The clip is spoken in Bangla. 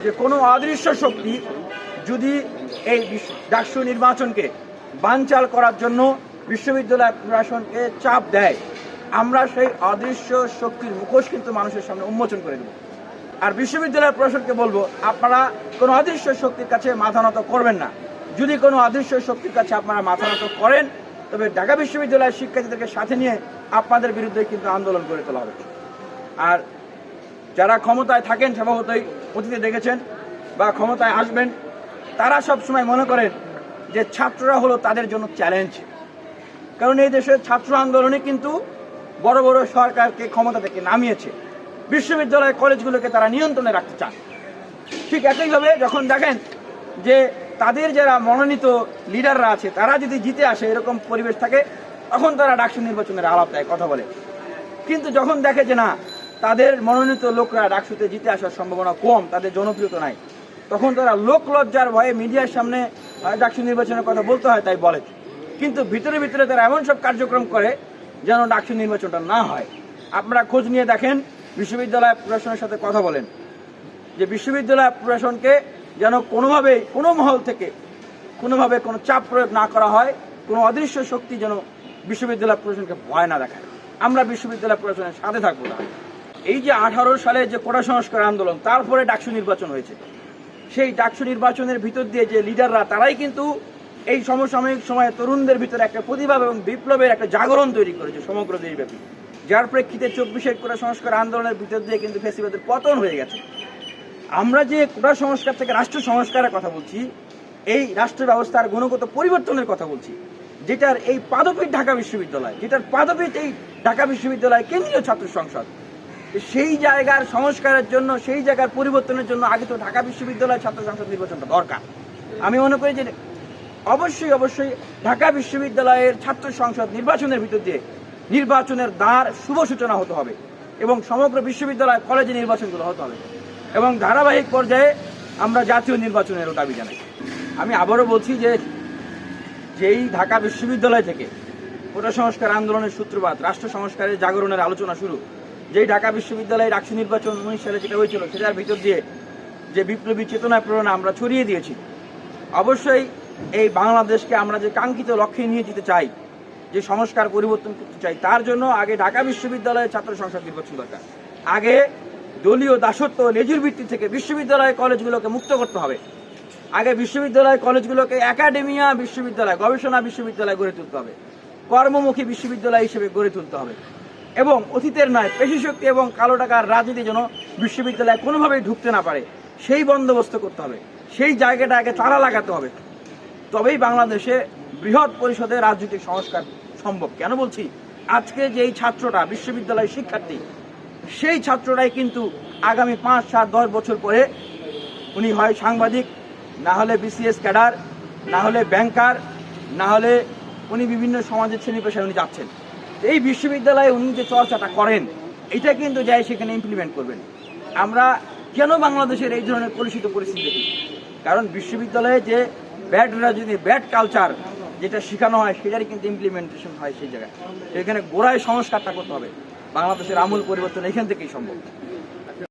যে কোনো অদৃশ্য শক্তি যদি এই ডাকসু নির্বাচনকে বানচাল করার জন্য বিশ্ববিদ্যালয় প্রশাসনকে চাপ দেয়, আমরা সেই অদৃশ্য শক্তির মুখোশ কিন্তু মানুষের সামনে উন্মোচন করে দেব। আর বিশ্ববিদ্যালয় প্রশাসনকে বলবো, আপনারা কোনো অদৃশ্য শক্তির কাছে মাথা নত করবেন না। যদি কোনো অদৃশ্য শক্তির কাছে আপনারা মাথা নত করেন, তবে ঢাকা বিশ্ববিদ্যালয়ের শিক্ষার্থীদেরকে সাথে নিয়ে আপনাদের বিরুদ্ধে কিন্তু আন্দোলন করে তোলা হবে। আর যারা ক্ষমতায় থাকেন, স্বভাবতই অতীতে দেখেছেন বা ক্ষমতায় আসবেন, তারা সবসময় মনে করেন যে ছাত্ররা হলো তাদের জন্য চ্যালেঞ্জ। কারণ এই দেশের ছাত্র আন্দোলনে কিন্তু বড় বড় সরকারকে ক্ষমতা থেকে নামিয়েছে, বিশ্ববিদ্যালয় কলেজগুলোকে তারা নিয়ন্ত্রণে রাখতে চান। ঠিক একইভাবে যখন দেখেন যে তাদের যারা মনোনীত লিডাররা আছে তারা যদি জিতে আসে, এরকম পরিবেশ থাকে, তখন তারা ডাকসু নির্বাচনের আলাপ দেয়, কথা বলে। কিন্তু যখন দেখে যে না, তাদের মনোনীত লোকরা ডাকসুতে জিতে আসার সম্ভাবনা কম, তাদের জনপ্রিয়তা নাই, তখন তারা লোক লজ্জার ভয়ে মিডিয়ার সামনে ডাকসু নির্বাচনের কথা বলতে হয় তাই বলে। কিন্তু ভিতরে ভিতরে তারা এমন সব কার্যক্রম করে যেন ডাকসু নির্বাচনটা না হয়। আপনারা খোঁজ নিয়ে দেখেন, বিশ্ববিদ্যালয় প্রশাসনের সাথে কথা বলেন যে বিশ্ববিদ্যালয় প্রশাসনকে যেন কোনোভাবেই কোনো মহল থেকে কোনোভাবে কোনো চাপ প্রয়োগ না করা হয়, কোনো অদৃশ্য শক্তি যেন বিশ্ববিদ্যালয় প্রশাসনকে ভয় না দেখায়। আমরা বিশ্ববিদ্যালয় প্রশাসনের সাথে থাকবো না। এই যে 18 সালে যে কোটা সংস্কার আন্দোলন, তারপরে ডাকসু নির্বাচন হয়েছে, সেই ডাকসু নির্বাচনের ভিতর দিয়ে যে লিডাররা, তারাই কিন্তু এই সমসাময়িক সময়ে তরুণদের ভিতরে একটা প্রতিভা এবং বিপ্লবের একটা জাগরণ তৈরি করেছে সমগ্র দেশব্যাপী, যার প্রেক্ষিতে 24-এর কোটা সংস্কার আন্দোলনের ভিতর দিয়ে কিন্তু ফ্যাসিবাদের পতন হয়ে গেছে। আমরা যে কোটা সংস্কার থেকে রাষ্ট্র সংস্কারের কথা বলছি, এই রাষ্ট্র ব্যবস্থার গুণগত পরিবর্তনের কথা বলছি, যেটার এই পাদপীঠ ঢাকা বিশ্ববিদ্যালয়, যেটার পাদপীঠ এই ঢাকা বিশ্ববিদ্যালয় কেন্দ্রীয় ছাত্র সংসদ। সেই জায়গার সংস্কারের জন্য, সেই জায়গার পরিবর্তনের জন্য আগে তো ঢাকা বিশ্ববিদ্যালয় ছাত্র সংসদ নির্বাচনটা দরকার। আমি মনে করি যে অবশ্যই ঢাকা বিশ্ববিদ্যালয়ের ছাত্র সংসদ নির্বাচনের ভিতর দিয়ে নির্বাচনের দ্বার শুভ সূচনা হতে হবে এবং সমগ্র বিশ্ববিদ্যালয় কলেজে নির্বাচনগুলো হতে হবে এবং ধারাবাহিক পর্যায়ে আমরা জাতীয় নির্বাচনেরও দাবি জানাই। আমি আবারও বলছি যে যেই ঢাকা বিশ্ববিদ্যালয় থেকে কোটা সংস্কার আন্দোলনের সূত্রপাত, রাষ্ট্র সংস্কারের জাগরণের আলোচনা শুরু, যেই ঢাকা বিশ্ববিদ্যালয়ের ডাকসু নির্বাচন 19 সালে যেটা হয়েছিল, সেটার ভিতর দিয়ে যে বিপ্লবী চেতনা প্রেরণা আমরা ছড়িয়ে দিয়েছি, অবশ্যই এই বাংলাদেশকে আমরা যে কাঙ্ক্ষিত লক্ষ্যে নিয়ে যেতে চাই, যে সংস্কার পরিবর্তন করতে চাই, তার জন্য আগে ঢাকা বিশ্ববিদ্যালয়ের ছাত্র সংসদ নির্বাচন দরকার। আগে দলীয় দাসত্ব লেজুর ভিত্তি থেকে বিশ্ববিদ্যালয় কলেজগুলোকে মুক্ত করতে হবে। আগে বিশ্ববিদ্যালয় কলেজগুলোকে একাডেমিয়া বিশ্ববিদ্যালয়, গবেষণা বিশ্ববিদ্যালয় গড়ে তুলতে হবে, কর্মমুখী বিশ্ববিদ্যালয় হিসেবে গড়ে তুলতে হবে এবং অতীতের নয় পেশিশক্তি এবং কালো টাকার রাজনীতি যেন বিশ্ববিদ্যালয়ে কোনোভাবেই ঢুকতে না পারে, সেই বন্দোবস্ত করতে হবে। সেই জায়গাটা আগে তালা লাগাতে হবে, তবেই বাংলাদেশে বৃহৎ পরিসরে রাজনৈতিক সংস্কার সম্ভব। কেন বলছি? আজকে যেই ছাত্রটা বিশ্ববিদ্যালয়ের শিক্ষার্থী, সেই ছাত্রটাই কিন্তু আগামী 5, 7, 10 বছর পরে উনি হয় সাংবাদিক, না হলে বিসিএস ক্যাডার, না হলে ব্যাংকার, না হলে উনি বিভিন্ন সমাজের শ্রেণী পেশায় উনি যাচ্ছেন। এই বিশ্ববিদ্যালয়ে উনি যে চর্চাটা করেন, এটা কিন্তু যাই সেখানে ইমপ্লিমেন্ট করবেন। আমরা কেন বাংলাদেশের এই ধরনের কলুষিত পরিস্থিতি দেখি? কারণ বিশ্ববিদ্যালয়ে যে ব্যাড রাজনীতি, ব্যাড কালচার যেটা শেখানো হয়, সেটারই কিন্তু ইমপ্লিমেন্টেশন হয় সেই জায়গায়। সেখানে গোড়ায় সংস্কারটা করতে হবে। বাংলাদেশের আমূল পরিবর্তন এখান থেকেই সম্ভব।